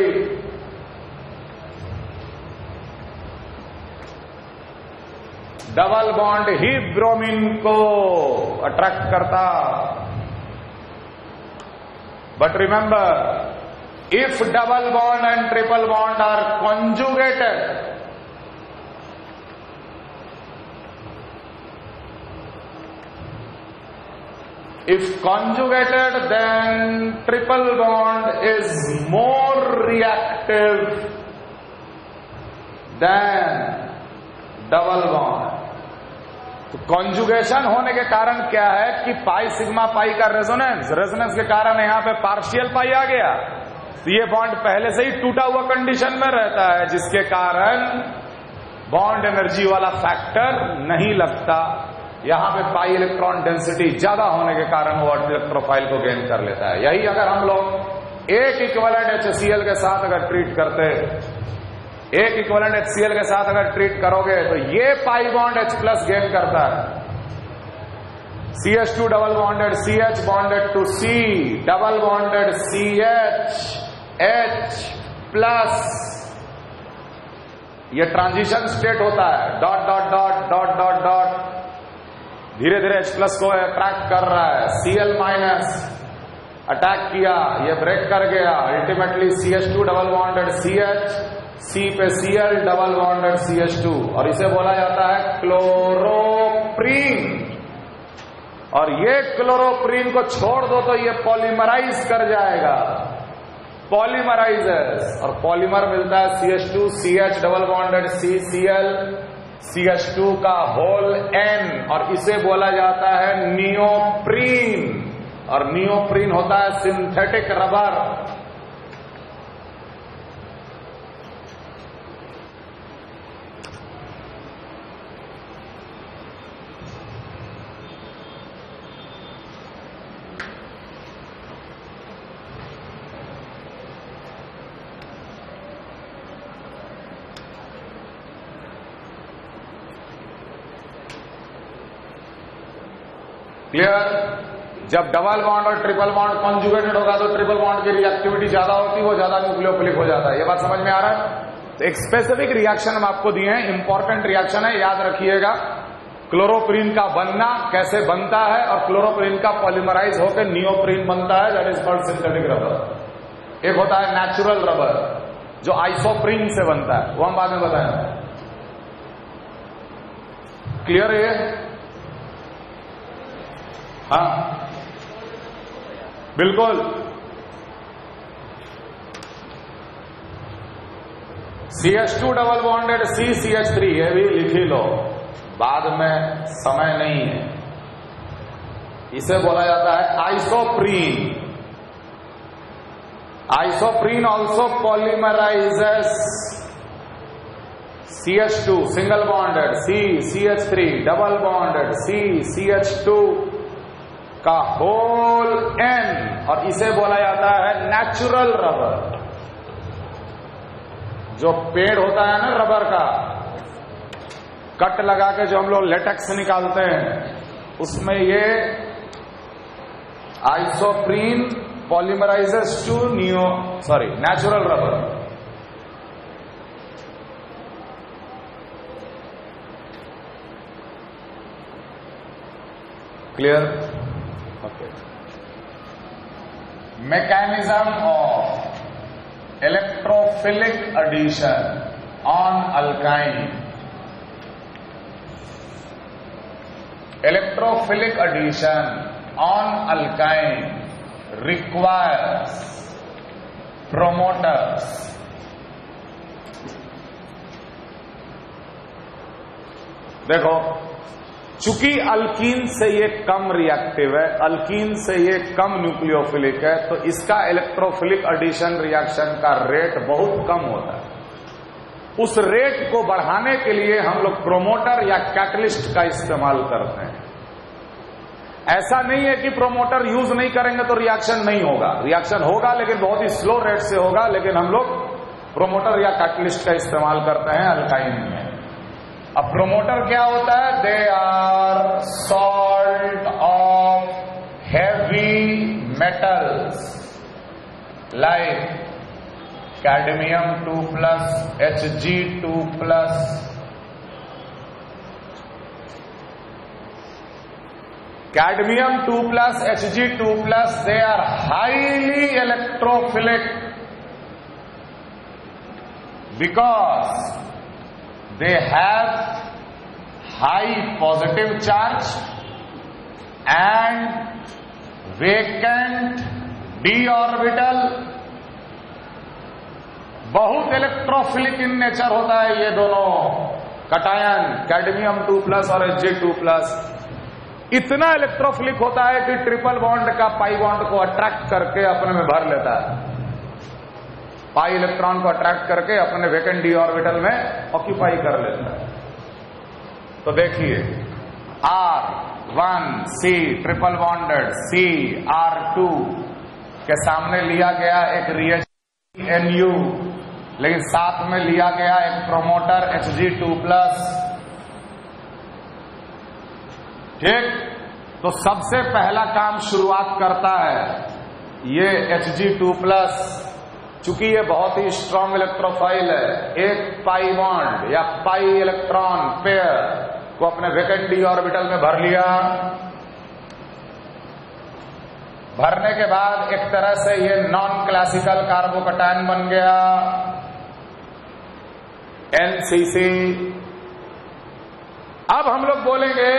डबल बॉन्ड ही ब्रोमीन को अट्रैक्ट करता। But remember, if double bond and triple bond are conjugated, if conjugated, then triple bond is more reactive than double bond. तो कॉन्जुगेशन होने के कारण क्या है कि पाई सिग्मा पाई का रेजोनेंस के कारण यहां पे पार्शियल पाई आ गया, तो ये बॉन्ड पहले से ही टूटा हुआ कंडीशन में रहता है, जिसके कारण बॉन्ड एनर्जी वाला फैक्टर नहीं लगता। यहां पे पाई इलेक्ट्रॉन डेंसिटी ज्यादा होने के कारण वो इलेक्ट्रोफाइल को गेन कर लेता है। यही अगर हम लोग एक इक्विवेलेंट HCl के साथ अगर ट्रीट करते, एक इक्विवेलेंट HCl के साथ अगर ट्रीट करोगे तो ये पाई बॉन्ड H+ गेन करता है। CH2 double bonded CH bonded to C, double bonded CH H+, ये ट्रांजिशन स्टेट होता है। Dot dot dot dot dot dot, धीरे धीरे H+ को अट्रैक्ट कर रहा है। Cl- अटैक किया, ये ब्रेक कर गया, ultimately CH2 double bonded CH, C पे Cl डबल बॉन्डेड CH2, और इसे बोला जाता है क्लोरोप्रीन। और ये क्लोरोप्रीन को छोड़ दो तो ये पॉलीमराइज कर जाएगा, पॉलीमराइजेस, और पॉलीमर मिलता है CH2 CH double bonded C Cl CH2 का होल N, और इसे बोला जाता है नियोप्रीन, और नियोप्रीन होता है सिंथेटिक रबर। क्लियर? जब डबल बॉन्ड और ट्रिपल बॉन्ड कॉन्जुगेटेड होगा तो ट्रिपल बॉन्ड की रिएक्टिविटी ज्यादा होती है, वो ज्यादा न्यूक्लियोफिलिक हो जाता है। ये बात समझ में आ रहा है? तो एक स्पेसिफिक रिएक्शन हम आपको दिए हैं, इंपॉर्टेंट रिएक्शन है, याद रखिएगा। क्लोरोप्रीन का बनना कैसे बनता है, और क्लोरोप्रीन का पॉलीमराइज होकर नियोप्रीन बनता है, that is called synthetic rubber. एक होता है नेचुरल रबर जो आइसोप्रीन से बनता है, वो हम बाद में बताएंगे। क्लियर है? हाँ बिल्कुल। CH2 double bonded C CH3, ये भी लिख ही लो, बाद में समय नहीं है। इसे बोला जाता है isoprene. Isoprene also polymerises CH2 single bonded C CH3 double bonded C CH2 का होल N, और इसे बोला जाता है नेचुरल रबर। जो पेड़ होता है ना रबर का, कट लगा के जो हम लोग लेटेक्स निकालते हैं, उसमें ये isoprene polymerises to natural rubber. Clear? Okay. Mechanism of electrophilic addition on alkyne. Electrophilic addition on alkyne requires promoters. देखो, चूंकि अल्कीन से ये कम रिएक्टिव है, अल्कीन से ये कम न्यूक्लियोफिलिक है, तो इसका इलेक्ट्रोफिलिक एडिशन रिएक्शन का रेट बहुत कम होता है। उस रेट को बढ़ाने के लिए हम लोग प्रोमोटर या कैटलिस्ट का इस्तेमाल करते हैं। ऐसा नहीं है कि प्रोमोटर यूज नहीं करेंगे तो रिएक्शन नहीं होगा, रिएक्शन होगा लेकिन बहुत ही स्लो रेट से होगा। लेकिन हम लोग प्रोमोटर या कैटलिस्ट का इस्तेमाल करते हैं अल्काइन में। अब प्रोमोटर क्या होता है? They are salt of heavy metals like cadmium 2+, Hg2+, Cadmium 2 plus, Hg2 plus, they are highly electrophilic because they have high positive charge and vacant d orbital. बहुत इलेक्ट्रोफिलिक इन नेचर होता है ये दोनों cation, cadmium 2 plus और Hg2 plus. इतना electrophilic होता है कि ट्रिपल बॉन्ड का पाई बॉन्ड को अट्रैक्ट करके अपने में भर लेता है, पाई इलेक्ट्रॉन को अट्रैक्ट करके अपने वेकेंट डी ऑर्बिटल में ऑक्यूपाई कर लेता है। तो देखिए R1C ट्रिपल बॉन्डेड CR2 के सामने लिया गया एक रिएजेंट Nu, लेकिन साथ में लिया गया एक प्रोमोटर Hg2 प्लस। ठीक, तो सबसे पहला काम शुरुआत करता है ये Hg2 प्लस। चूंकि ये बहुत ही स्ट्रॉन्ग इलेक्ट्रोफाइल है, एक पाई बॉन्ड या पाई इलेक्ट्रॉन पेयर को अपने वेकेंट डी ऑर्बिटल में भर लिया। भरने के बाद एक तरह से ये नॉन क्लासिकल कार्बोकटायन बन गया NCC। अब हम लोग बोलेंगे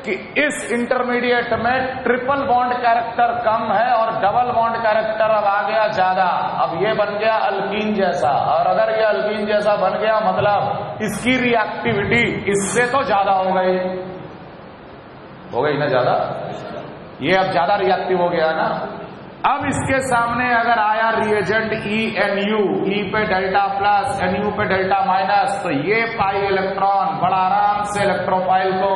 कि इस इंटरमीडिएट में ट्रिपल बॉन्ड कैरेक्टर कम है और डबल बॉन्ड कैरेक्टर अब आ गया ज्यादा। अब ये बन गया अल्कीन जैसा, और अगर ये अल्कीन जैसा बन गया मतलब इसकी रिएक्टिविटी इससे तो ज्यादा हो गई ना ज्यादा, ये अब ज्यादा रिएक्टिव हो गया ना। अब इसके सामने अगर आया रिएजेंट ENU, E पे डेल्टा प्लस, NU पे डेल्टा माइनस, तो ये पाई इलेक्ट्रॉन बड़ा आराम से इलेक्ट्रोफाइल को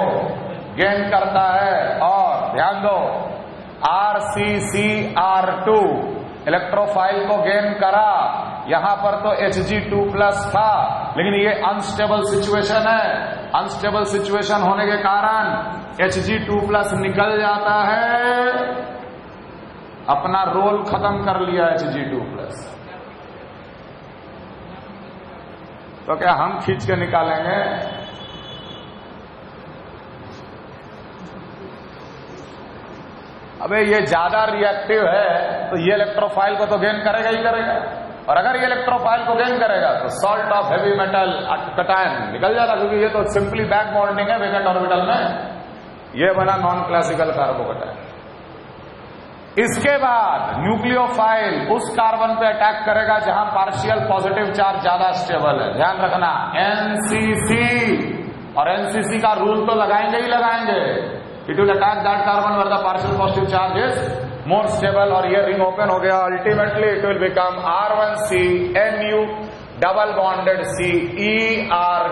गेन करता है। और ध्यान दो RCCR2 इलेक्ट्रोफाइल को गेन करा, यहां पर तो Hg2 प्लस था, लेकिन ये अनस्टेबल सिचुएशन है। अनस्टेबल सिचुएशन होने के कारण Hg2 प्लस निकल जाता है, अपना रोल खत्म कर लिया Hg2 प्लस। तो क्या हम खींच के निकालेंगे? अबे ये ज्यादा रिएक्टिव है तो ये इलेक्ट्रोफाइल को तो गेन करेगा ही करेगा, और अगर ये इलेक्ट्रोफाइल को गेन करेगा तो salt of heavy metal cation निकल जाएगा, क्योंकि ये तो सिंपली बैक बॉन्डिंग है वेकेंट ऑर्बिटल में। ये बना नॉन क्लासिकल कार्बोकटायन। इसके बाद न्यूक्लियोफाइल उस कार्बन पे अटैक करेगा जहां पार्शियल पॉजिटिव चार्ज ज्यादा स्टेबल है। ध्यान रखना NCC, और NCC का रूल तो लगाएंगे ही लगाएंगे। It will attack that carbon where the partial positive charge is more stable, और ये रिंग ओपन हो गया। Ultimately it will become R1C NU double bonded CER।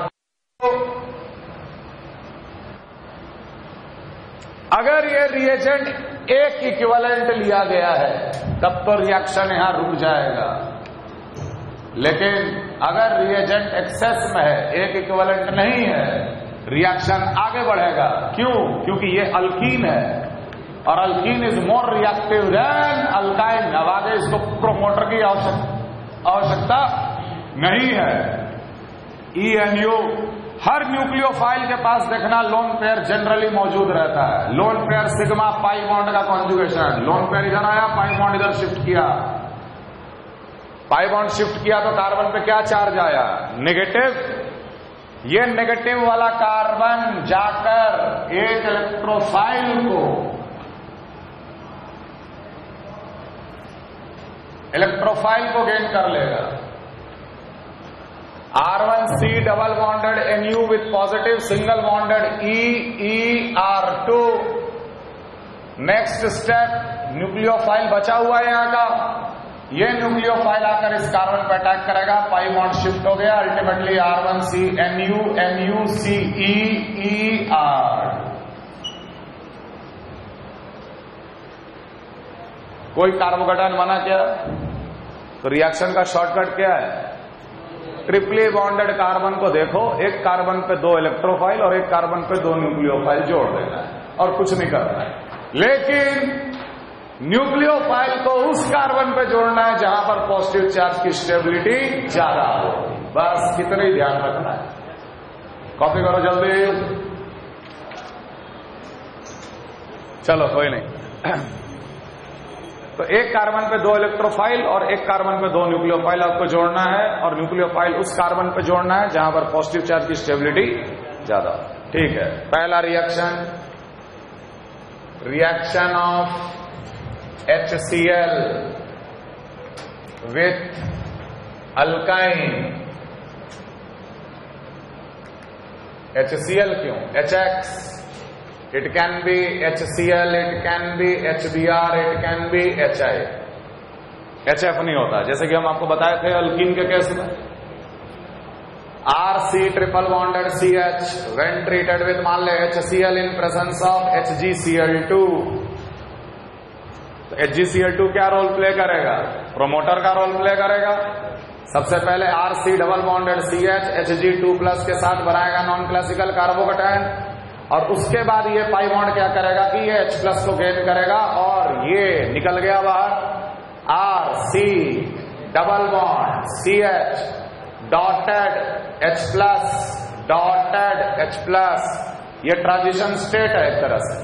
अगर ये रिएजेंट एक इक्विवेलेंट लिया गया है तब तो रिएक्शन यहां रुक जाएगा, लेकिन अगर रिएजेंट एक्सेस में है, एक इक्विवेलेंट नहीं है, रिएक्शन आगे बढ़ेगा। क्यों? क्योंकि ये अल्कीन है और alkene is more reactive than alkyne. अब आगे इसको प्रोमोटर की आवश्यकता नहीं है। ENU हर न्यूक्लियोफाइल के पास देखना लोन पेयर जनरली मौजूद रहता है। Lone pair sigma pi bond का कॉन्जुगेशन, लोन पेयर इधर आया, पाई बॉन्ड इधर शिफ्ट किया। पाई बॉन्ड शिफ्ट किया तो कार्बन पे क्या चार्ज आया? नेगेटिव। ये नेगेटिव वाला कार्बन जाकर एक इलेक्ट्रोफाइल को गेन कर लेगा। R1C double bonded NU with positive single bonded EER2। Next step, nucleophile बचा हुआ है यहां का, ये न्यूक्लियोफाइल आकर इस कार्बन पर अटैक करेगा, पाई बॉन्ड शिफ्ट हो गया। Ultimately R1C NU NU CEER। कोई कार्बोकटायन बना क्या? तो रिएक्शन का शॉर्टकट क्या है? ट्रिपली बॉन्डेड कार्बन को देखो, एक कार्बन पे 2 इलेक्ट्रोफाइल और एक कार्बन पे 2 न्यूक्लियोफाइल जोड़ देना है, और कुछ नहीं करना है। लेकिन न्यूक्लियोफाइल को उस कार्बन पे जोड़ना है जहां पर पॉजिटिव चार्ज की स्टेबिलिटी ज्यादा हो। बस कितना ही ध्यान रखना है। कॉपी करो जल्दी। चलो कोई नहीं। तो एक कार्बन पे 2 इलेक्ट्रोफाइल और एक कार्बन पे 2 न्यूक्लियोफाइल आपको जोड़ना है, और न्यूक्लियोफाइल उस कार्बन पे जोड़ना है जहां पर पॉजिटिव चार्ज की स्टेबिलिटी ज्यादा। ठीक है, पहला reaction, reaction of HCl with alkyne. HCl क्यों? HX, it can be HCl, it can be HBr, it can be HI। HF नहीं होता, जैसे कि हम आपको बताए थे अल्कीन के केस में। RC triple bonded CH when treated with, मान ले HCl in presence of HgCl2, तो HgCl2 क्या रोल प्ले करेगा? प्रोमोटर का रोल प्ले करेगा। सबसे पहले RC double bonded CH Hg2+ के साथ बनाएगा नॉन क्लासिकल कार्बोकेटायन, और उसके बाद ये पाई बॉन्ड क्या करेगा कि ये H+ को गेन करेगा और ये निकल गया बाहर। RC double bond CH dotted H+, dotted H+, ये ट्रांजिशन स्टेट है एक तरह से।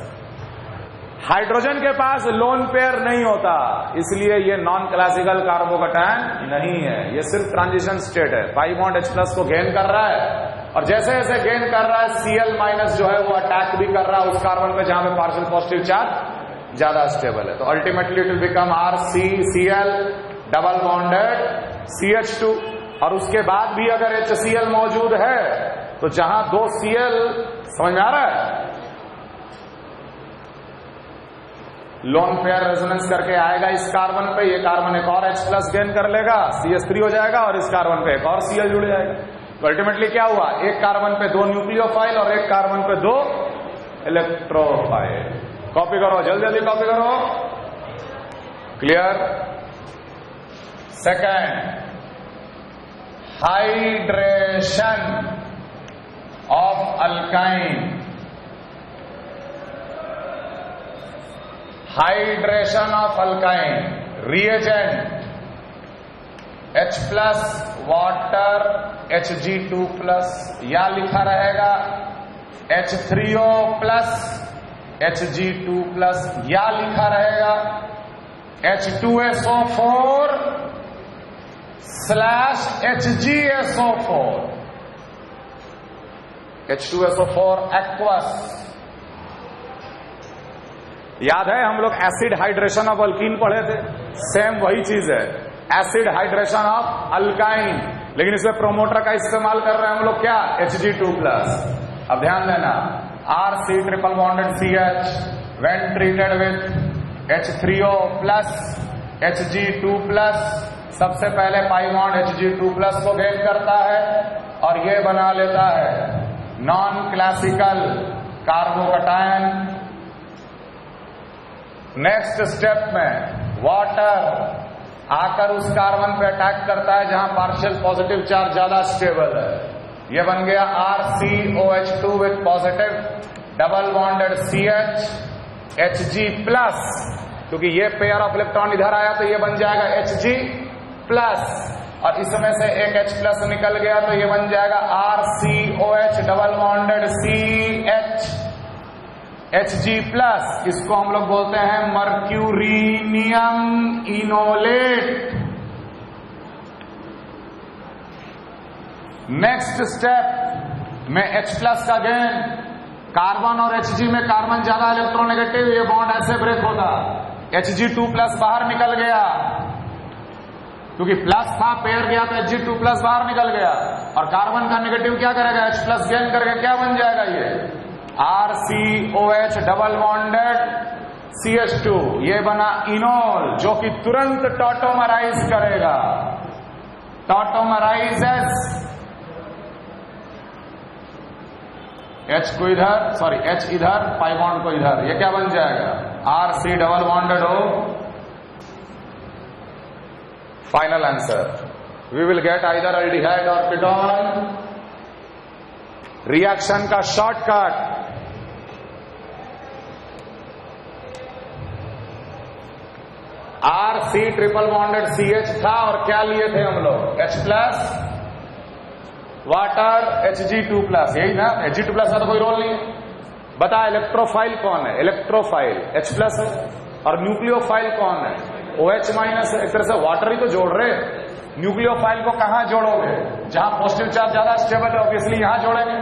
हाइड्रोजन के पास लोन पेयर नहीं होता, इसलिए ये नॉन क्लासिकल कार्बोकेटायन नहीं है, ये सिर्फ ट्रांजिशन स्टेट है। पाई बॉन्ड H+ को गेन कर रहा है, और जैसे जैसे गेन कर रहा है Cl- जो है वो अटैक भी कर रहा है उस कार्बन पे जहां पे पार्शियल पॉजिटिव चार्ज ज्यादा स्टेबल है। तो ultimately it will become RCCl double bonded CH2, और उसके बाद भी अगर HCl मौजूद है तो जहां 2 Cl, समझ में आ रहा है, लोन पेयर रेजोनेंस करके आएगा इस कार्बन पे, ये कार्बन एक और H+ गेन कर लेगा, CH3 हो जाएगा, और इस कार्बन पे एक और Cl जुड़ जाएगा। तो अल्टीमेटली क्या हुआ? एक कार्बन पे 2 न्यूक्लियोफाइल और এক कार्बन पे 2 इलेक्ट्रोफाइल। कॉपी करो, जल्दी जल्दी कॉपी करो। Clear? Second, hydration of alkyne. Hydration of alkyne, reagent H+ water Hg2+, या लिखा रहेगा H3O+ Hg2+, या लिखा रहेगा H2SO4 / HgSO4, H2SO4 एक्वस। याद है हम लोग एसिड हाइड्रेशन ऑफ अल्कीन पढ़े थे, सेम वही चीज है, एसिड हाइड्रेशन ऑफ अल्काइन, लेकिन इसमें प्रोमोटर का इस्तेमाल कर रहे हैं हम लोग, क्या? Hg2+। अब ध्यान देना, RC triple bonded CH when treated with H3O+ Hg2+, सबसे पहले पाई बॉन्ड Hg2+ को गेन करता है और ये बना लेता है non classical carbocation. Next step में वाटर आकर उस कार्बन पे अटैक करता है जहां पार्शियल पॉजिटिव चार्ज ज्यादा स्टेबल है, ये बन गया RCOH2 with positive double bonded CH Hg+, क्योंकि ये पेयर ऑफ इलेक्ट्रॉन इधर आया तो ये बन जाएगा Hg+, और इसमें से एक H+ निकल गया तो ये बन जाएगा RCOH double bonded CH Hg+, इसको हम लोग बोलते हैं मर्क्यूरिनियम इनोलेट। नेक्स्ट स्टेप में H+ का गेन, कार्बन और Hg में कार्बन ज्यादा इलेक्ट्रोनेगेटिव, ये बॉन्ड ऐसे ब्रेक होगा, Hg2+ बाहर निकल गया, क्योंकि प्लस था पेयर गया तो Hg2+ बाहर निकल गया, और कार्बन का नेगेटिव क्या करेगा? H+ गेन करके क्या बन जाएगा? ये RCOH डबल बॉन्डेड CH2, ये बना इनोल, जो कि तुरंत टॉटोमराइज करेगा, टॉटोमराइजेस H को इधर, सॉरी H इधर, पाई बॉन्ड को इधर, ये क्या बन जाएगा? RC डबल बॉन्डेड हो। Final answer, we will get either aldehyde और कीटोन। रिएक्शन का shortcut, RC triple bonded CH था और क्या लिए थे हम लोग? H+ वाटर Hg2+, यही ना? Hg2+ का तो कोई रोल नहीं है, बता इलेक्ट्रोफाइल कौन है? इलेक्ट्रोफाइल H+ है और न्यूक्लियोफाइल कौन है? OH- है। एक तरह से वाटर ही तो जोड़ रहे। न्यूक्लियोफाइल को कहां जोड़ोगे? जहां पॉजिटिव चार्ज ज्यादा स्टेबल है, ऑब्वियसली यहां जोड़ेंगे।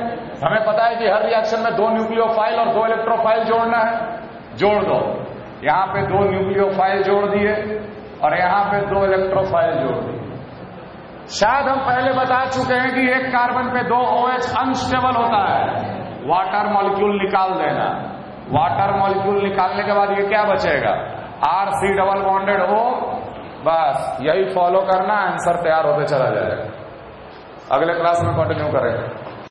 हमें पता है कि हर रिएक्शन में 2 न्यूक्लियोफाइल और 2 इलेक्ट्रोफाइल जोड़ना है, जोड़ दो। यहां पे 2 न्यूक्लियोफाइल जोड़ दिए और यहां पे 2 इलेक्ट्रोफाइल जोड़ दिए। शायद हम पहले बता चुके हैं कि एक कार्बन पे 2 OH अनस्टेबल होता है। वाटर मॉलिक्यूल निकाल देना। वाटर मॉलिक्यूल निकालने के बाद ये क्या बचेगा? RC double bonded O। बस यही फॉलो करना, आंसर तैयार होते चला जाएगा। अगले क्लास में कंटिन्यू करेंगे।